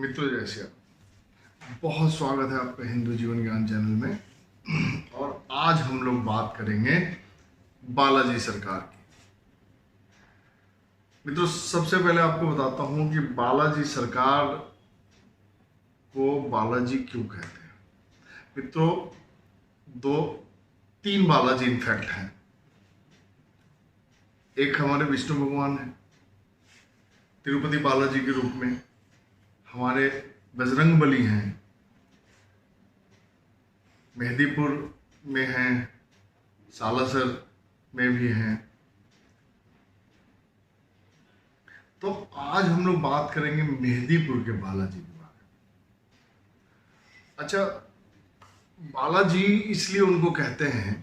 मित्रों जैसे बहुत स्वागत है आपका हिंदू जीवन ज्ञान चैनल में। और आज हम लोग बात करेंगे बालाजी सरकार की। मित्रों सबसे पहले आपको बताता हूं कि बालाजी सरकार को बालाजी क्यों कहते हैं। मित्रों तीन बालाजी इनफैक्ट हैं। एक हमारे विष्णु भगवान है तिरुपति बालाजी के रूप में, हमारे बजरंगबली हैं, मेहदीपुर में हैं, सालासर में भी हैं। तो आज हम लोग बात करेंगे मेहदीपुर के बालाजी के बारे में। अच्छा, बालाजी इसलिए उनको कहते हैं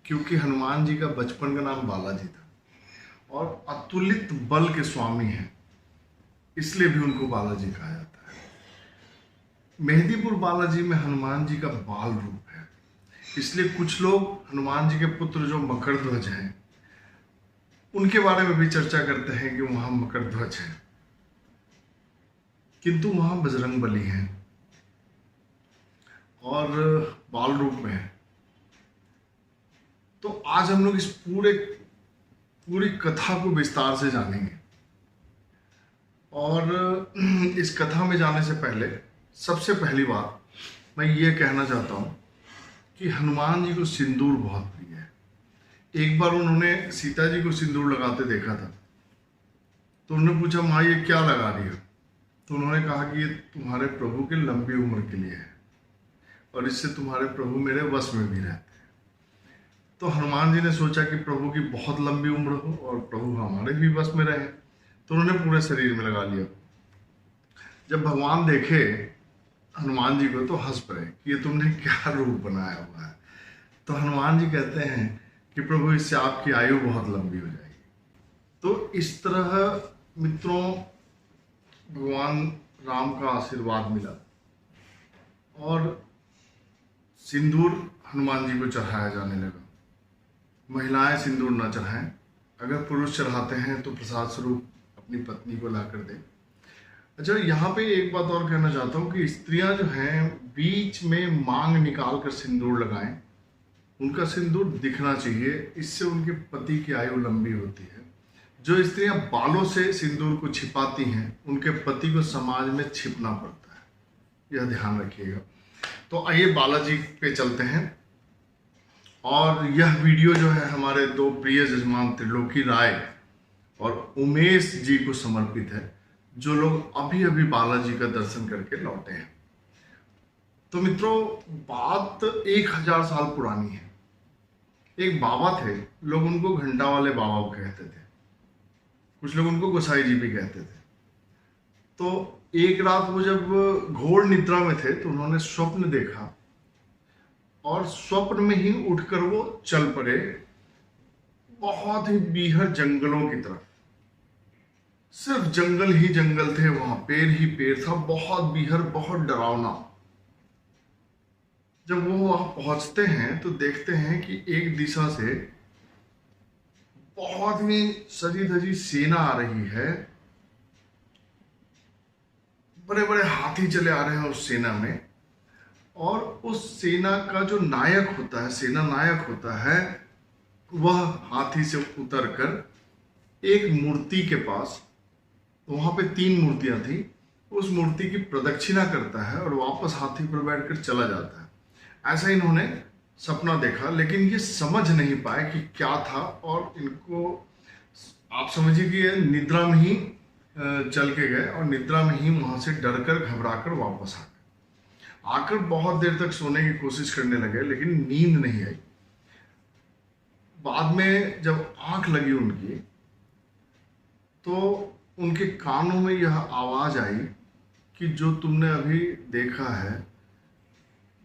क्योंकि हनुमान जी का बचपन का नाम बालाजी था और अतुलित बल के स्वामी हैं, इसलिए भी उनको बालाजी कहा जाता है। मेहदीपुर बालाजी में हनुमान जी का बाल रूप है, इसलिए कुछ लोग हनुमान जी के पुत्र जो मकरध्वज हैं उनके बारे में भी चर्चा करते हैं कि वहां मकरध्वज है, किंतु वहां बजरंगबली हैं और बाल रूप में है। तो आज हम लोग इस पूरी कथा को विस्तार से जानेंगे। और इस कथा में जाने से पहले सबसे पहली बात मैं ये कहना चाहता हूं कि हनुमान जी को सिंदूर बहुत प्रिय है। एक बार उन्होंने सीता जी को सिंदूर लगाते देखा था, तो उन्होंने पूछा, माँ ये क्या लगा रही हो? तो उन्होंने कहा कि ये तुम्हारे प्रभु के लंबी उम्र के लिए है और इससे तुम्हारे प्रभु मेरे वश में भी रहते हैं। तो हनुमान जी ने सोचा कि प्रभु की बहुत लंबी उम्र हो और प्रभु हमारे भी वश में रहे, तो उन्होंने पूरे शरीर में लगा लिया। जब भगवान देखे हनुमान जी को तो हंस पड़े कि ये तुमने क्या रूप बनाया हुआ है। तो हनुमान जी कहते हैं कि प्रभु इससे आपकी आयु बहुत लंबी हो जाएगी। तो इस तरह मित्रों भगवान राम का आशीर्वाद मिला और सिंदूर हनुमान जी को चढ़ाया जाने लगा। महिलाएं सिंदूर न चढ़ाएं, अगर पुरुष चढ़ाते हैं तो प्रसाद स्वरूप अपनी पत्नी को ला कर दें। अच्छा, यहाँ पे एक बात और कहना चाहता हूँ कि स्त्रियां जो हैं बीच में मांग निकाल कर सिंदूर लगाएं, उनका सिंदूर दिखना चाहिए, इससे उनके पति की आयु लंबी होती है। जो स्त्रियां बालों से सिंदूर को छिपाती हैं उनके पति को समाज में छिपना पड़ता है, यह ध्यान रखिएगा। तो आइए बालाजी पे चलते हैं। और यह वीडियो जो है हमारे दो प्रिय जजमान त्रिलोकी राय और उमेश जी को समर्पित है, जो लोग अभी अभी बालाजी का दर्शन करके लौटे हैं। तो मित्रों बात 1000 साल पुरानी है। एक बाबा थे, लोग उनको घंटा वाले बाबा कहते थे, कुछ लोग उनको गोसाई जी भी कहते थे। तो एक रात वो जब घोर निद्रा में थे तो उन्होंने स्वप्न देखा और स्वप्न में ही उठकर वो चल पड़े बहुत ही बीहड़ जंगलों की तरफ। सिर्फ जंगल ही जंगल थे वहां, पेड़ ही पेड़ था, बहुत बीहड़, बहुत डरावना। जब वो वहां पहुंचते हैं तो देखते हैं कि एक दिशा से बहुत ही सजी धजी सेना आ रही है। बड़े बड़े हाथी चले आ रहे हैं उस सेना में, और उस सेना का जो नायक होता है, सेना नायक होता है, वह हाथी से उतरकर एक मूर्ति के पास, वहां पे 3 मूर्तियां थी, उस मूर्ति की प्रदक्षिणा करता है और वापस हाथी पर बैठकर चला जाता है। ऐसा इन्होंने सपना देखा, लेकिन ये समझ नहीं पाए कि क्या था। और इनको आप समझिए कि ये निद्रा में ही चल के गए और निद्रा में ही वहां से डरकर घबराकर वापस आ गए। आकर बहुत देर तक सोने की कोशिश करने लगे, लेकिन नींद नहीं आई। बाद में जब आंख लगी उनकी तो उनके कानों में यह आवाज आई कि जो तुमने अभी देखा है,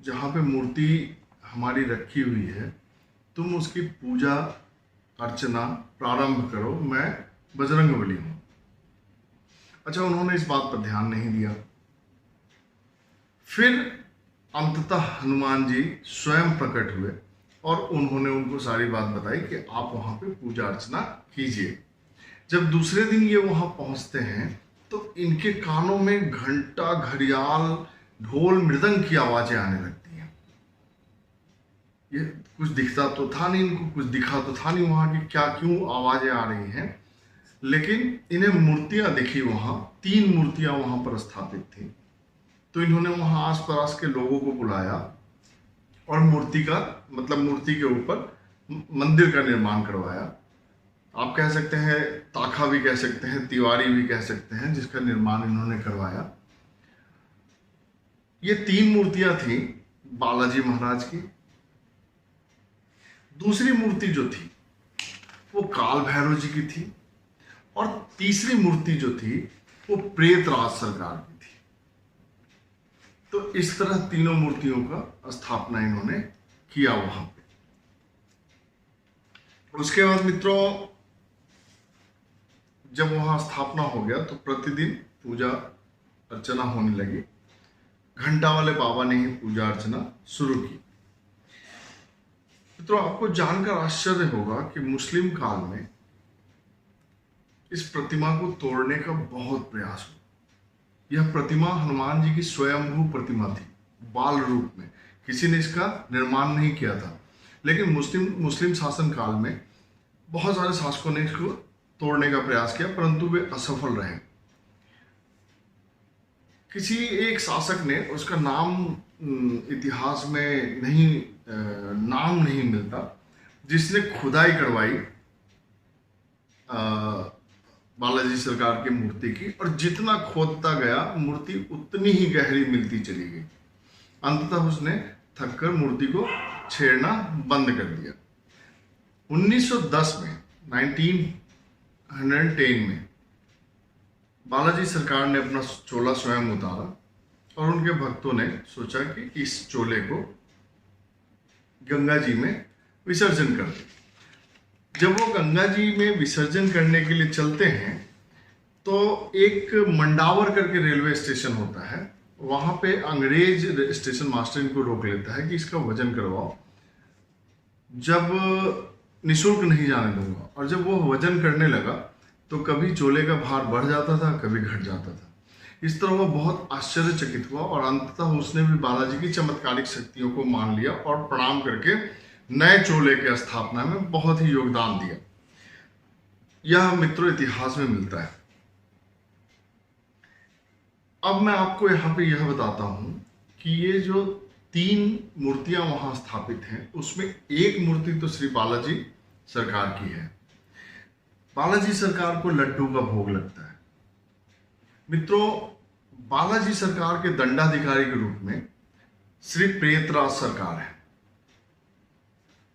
जहाँ पे मूर्ति हमारी रखी हुई है, तुम उसकी पूजा अर्चना प्रारंभ करो, मैं बजरंगबली हूं। अच्छा, उन्होंने इस बात पर ध्यान नहीं दिया। फिर अंततः हनुमान जी स्वयं प्रकट हुए और उन्होंने उनको सारी बात बताई कि आप वहां पे पूजा अर्चना कीजिए। जब दूसरे दिन ये वहां पहुंचते हैं तो इनके कानों में घंटा, घड़ियाल, ढोल, मृदंग की आवाजें आने लगती हैं। ये कुछ दिखता तो था नहीं इनको, कुछ दिखा तो था नहीं वहां की क्या क्यों आवाजें आ रही हैं, लेकिन इन्हें मूर्तियां दिखी। वहां 3 मूर्तियां वहां पर स्थापित थी। तो इन्होंने वहां आस पास के लोगों को बुलाया और मूर्ति के ऊपर मंदिर का निर्माण करवाया। आप कह सकते हैं, ताखा भी कह सकते हैं, तिवारी भी कह सकते हैं, जिसका निर्माण इन्होंने करवाया। ये 3 मूर्तियां थी बालाजी महाराज की। दूसरी मूर्ति जो थी वो काल भैरव जी की थी, और तीसरी मूर्ति जो थी वो प्रेतराज सरकार की थी। तो इस तरह तीनों मूर्तियों का स्थापना इन्होंने किया वहां पे। उसके बाद मित्रों, जब वहां स्थापना हो गया तो प्रतिदिन पूजा अर्चना होने लगी। घंटा वाले बाबा ने ही पूजा अर्चना शुरू की। मित्रों, आपको जानकर आश्चर्य होगा कि मुस्लिम काल में इस प्रतिमा को तोड़ने का बहुत प्रयास हुआ। यह प्रतिमा हनुमान जी की स्वयंभू प्रतिमा थी, बाल रूप में। किसी ने इसका निर्माण नहीं किया था, लेकिन मुस्लिम शासन काल में बहुत सारे शासकों ने इसको तोड़ने का प्रयास किया, परंतु वे असफल रहे। किसी एक शासक ने, उसका नाम इतिहास में नाम नहीं मिलता, जिसने खुदाई करवाई बालाजी सरकार की मूर्ति की, और जितना खोदता गया मूर्ति उतनी ही गहरी मिलती चली गई। अंततः उसने थककर मूर्ति को छेड़ना बंद कर दिया। 1910 में 1910 में बालाजी सरकार ने अपना चोला स्वयं उतारा, और उनके भक्तों ने सोचा कि इस चोले को गंगा जी में विसर्जन कर दें। जब वो गंगा जी में विसर्जन करने के लिए चलते हैं तो एक मंडावर करके रेलवे स्टेशन होता है, वहां पे अंग्रेज स्टेशन मास्टर इनको रोक लेता है कि इसका वजन करवाओ, जब निःशुल्क नहीं जाने दूंगा। और जब वो वजन करने लगा तो कभी चोले का भार बढ़ जाता था, कभी घट जाता था। इस तरह वो बहुत आश्चर्यचकित हुआ, और अंततः उसने भी बालाजी की चमत्कारिक शक्तियों को मान लिया और प्रणाम करके नए चोले के स्थापना में बहुत ही योगदान दिया। यह मित्रों इतिहास में मिलता है। अब मैं आपको यहाँ पे यह बताता हूं कि ये जो 3 मूर्तियां वहां स्थापित हैं, उसमें एक मूर्ति तो श्री बालाजी सरकार की है। बालाजी सरकार को लड्डू का भोग लगता है। मित्रों, बालाजी सरकार के दंडाधिकारी के रूप में श्री प्रेतराज सरकार है।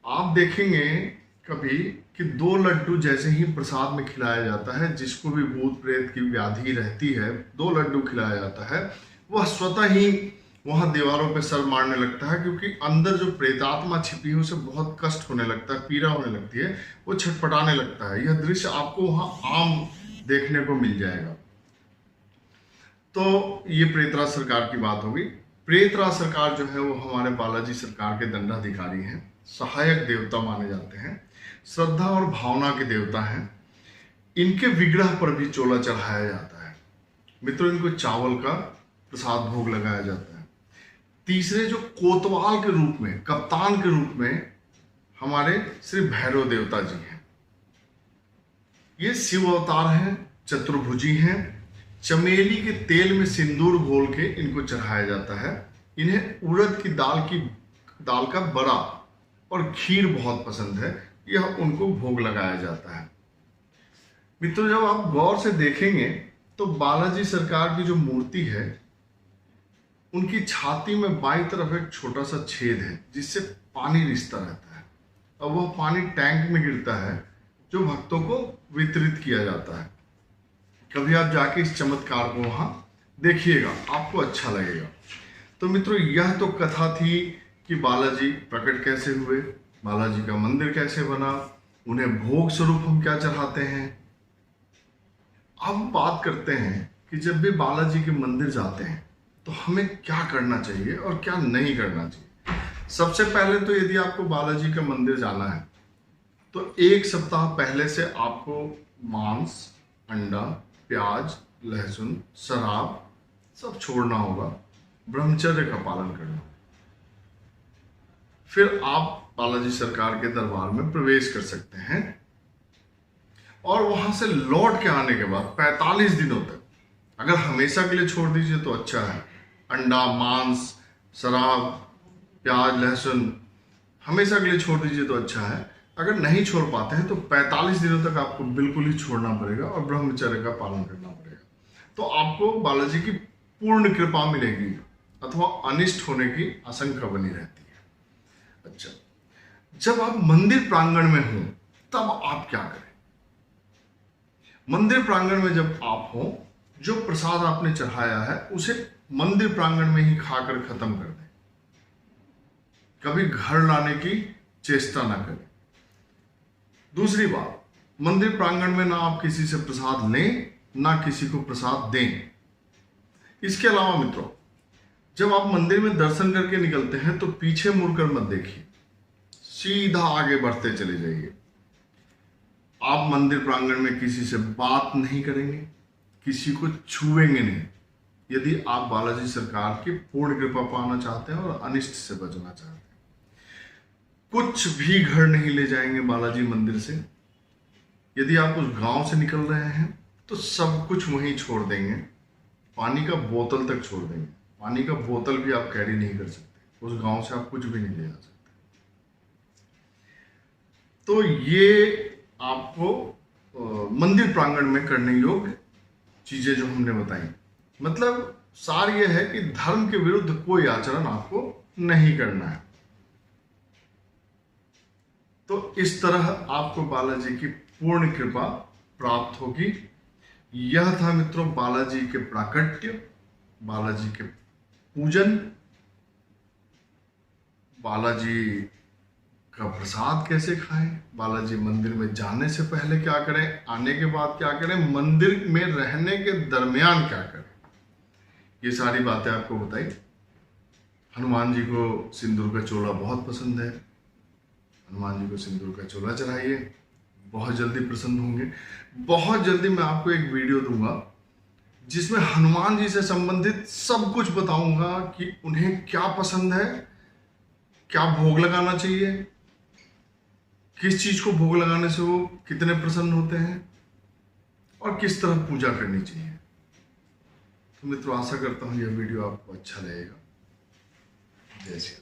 आप देखेंगे कभी कि 2 लड्डू जैसे ही प्रसाद में खिलाया जाता है, जिसको भी भूत प्रेत की व्याधि रहती है, 2 लड्डू खिलाया जाता है, वह स्वतः ही वहां दीवारों पे सर मारने लगता है, क्योंकि अंदर जो प्रेतात्मा छिपी है उसे बहुत कष्ट होने लगता है, पीड़ा होने लगती है, वो छटपटाने लगता है। यह दृश्य आपको वहां आम देखने को मिल जाएगा। तो ये प्रेतराज सरकार की बात होगी। प्रेतराज सरकार जो है वो हमारे बालाजी सरकार के दंडाधिकारी हैं, सहायक देवता माने जाते हैं, श्रद्धा और भावना के देवता हैं। इनके विग्रह पर भी चोला चढ़ाया जाता है। मित्रों, इनको चावल का प्रसाद भोग लगाया जाता है। तीसरे जो कोतवाल के रूप में, कप्तान के रूप में हमारे श्री भैरव देवता जी हैं। ये शिव अवतार हैं, चतुर्भुजी हैं। चमेली के तेल में सिंदूर घोल के इनको चढ़ाया जाता है। इन्हें उड़द की दाल का बड़ा और खीर बहुत पसंद है, यह उनको भोग लगाया जाता है। मित्रों, जब आप गौर से देखेंगे तो बालाजी सरकार की जो मूर्ति है, उनकी छाती में बाईं तरफ एक छोटा सा छेद है, जिससे पानी रिसता रहता है, और वह पानी टैंक में गिरता है, जो भक्तों को वितरित किया जाता है। कभी आप जाके इस चमत्कार को वहां देखिएगा, आपको अच्छा लगेगा। तो मित्रों, यह तो कथा थी कि बालाजी प्रकट कैसे हुए, बालाजी का मंदिर कैसे बना, उन्हें भोग स्वरूप हम क्या चढ़ाते हैं। अब बात करते हैं कि जब भी बालाजी के मंदिर जाते हैं तो हमें क्या करना चाहिए और क्या नहीं करना चाहिए। सबसे पहले तो यदि आपको बालाजी का मंदिर जाना है तो 1 सप्ताह पहले से आपको मांस, अंडा, प्याज लहसुन, शराब सब छोड़ना होगा, ब्रह्मचर्य का पालन करना होगा। फिर आप बालाजी सरकार के दरबार में प्रवेश कर सकते हैं और वहां से लौट के आने के बाद 45 दिनों तक, अगर हमेशा के लिए छोड़ दीजिए तो अच्छा है, अंडा, मांस, शराब, प्याज, लहसुन हमेशा के लिए छोड़ दीजिए तो अच्छा है। अगर नहीं छोड़ पाते हैं तो 45 दिनों तक आपको बिल्कुल ही छोड़ना पड़ेगा और ब्रह्मचर्य का पालन करना पड़ेगा। तो आपको बालाजी की पूर्ण कृपा मिलेगी अथवा अनिष्ट होने की आशंका बनी रहती है। अच्छा, जब आप मंदिर प्रांगण में हो तब आप क्या करें? मंदिर प्रांगण में जब आप हो, जो प्रसाद आपने चढ़ाया है उसे मंदिर प्रांगण में ही खाकर खत्म कर दें। कभी घर लाने की चेष्टा ना करें। दूसरी बात, मंदिर प्रांगण में ना आप किसी से प्रसाद लें ना किसी को प्रसाद दें। इसके अलावा मित्रों, जब आप मंदिर में दर्शन करके निकलते हैं तो पीछे मुड़कर मत देखिए, सीधा आगे बढ़ते चले जाइए। आप मंदिर प्रांगण में किसी से बात नहीं करेंगे, किसी को छुएंगे नहीं, यदि आप बालाजी सरकार की पूर्ण कृपा पाना चाहते हैं और अनिष्ट से बचना चाहते हैं। कुछ भी घर नहीं ले जाएंगे बालाजी मंदिर से। यदि आप उस गांव से निकल रहे हैं तो सब कुछ वहीं छोड़ देंगे, पानी का बोतल तक छोड़ देंगे। पानी का बोतल भी आप कैरी नहीं कर सकते, उस गांव से आप कुछ भी नहीं ले जा सकते। तो ये आपको मंदिर प्रांगण में करने योग्य चीजें जो हमने बताई। मतलब सार यह है कि धर्म के विरुद्ध कोई आचरण आपको नहीं करना है। तो इस तरह आपको बालाजी की पूर्ण कृपा प्राप्त होगी। यह था मित्रों बालाजी के प्राकट्य, बालाजी के पूजन, बालाजी का प्रसाद कैसे खाएं, बालाजी मंदिर में जाने से पहले क्या करें, आने के बाद क्या करें, मंदिर में रहने के दरमियान क्या करें, ये सारी बातें आपको बताई। हनुमान जी को सिंदूर का चोला बहुत पसंद है, हनुमान जी को सिंदूर का चोला चढ़ाइए, बहुत जल्दी प्रसन्न होंगे। बहुत जल्दी मैं आपको एक वीडियो दूंगा जिसमें हनुमान जी से संबंधित सब कुछ बताऊंगा कि उन्हें क्या पसंद है, क्या भोग लगाना चाहिए, किस चीज को भोग लगाने से वो कितने प्रसन्न होते हैं और किस तरह पूजा करनी चाहिए। तो मित्रों, आशा करता हूं यह वीडियो आपको अच्छा लगेगा। जय श्री राम।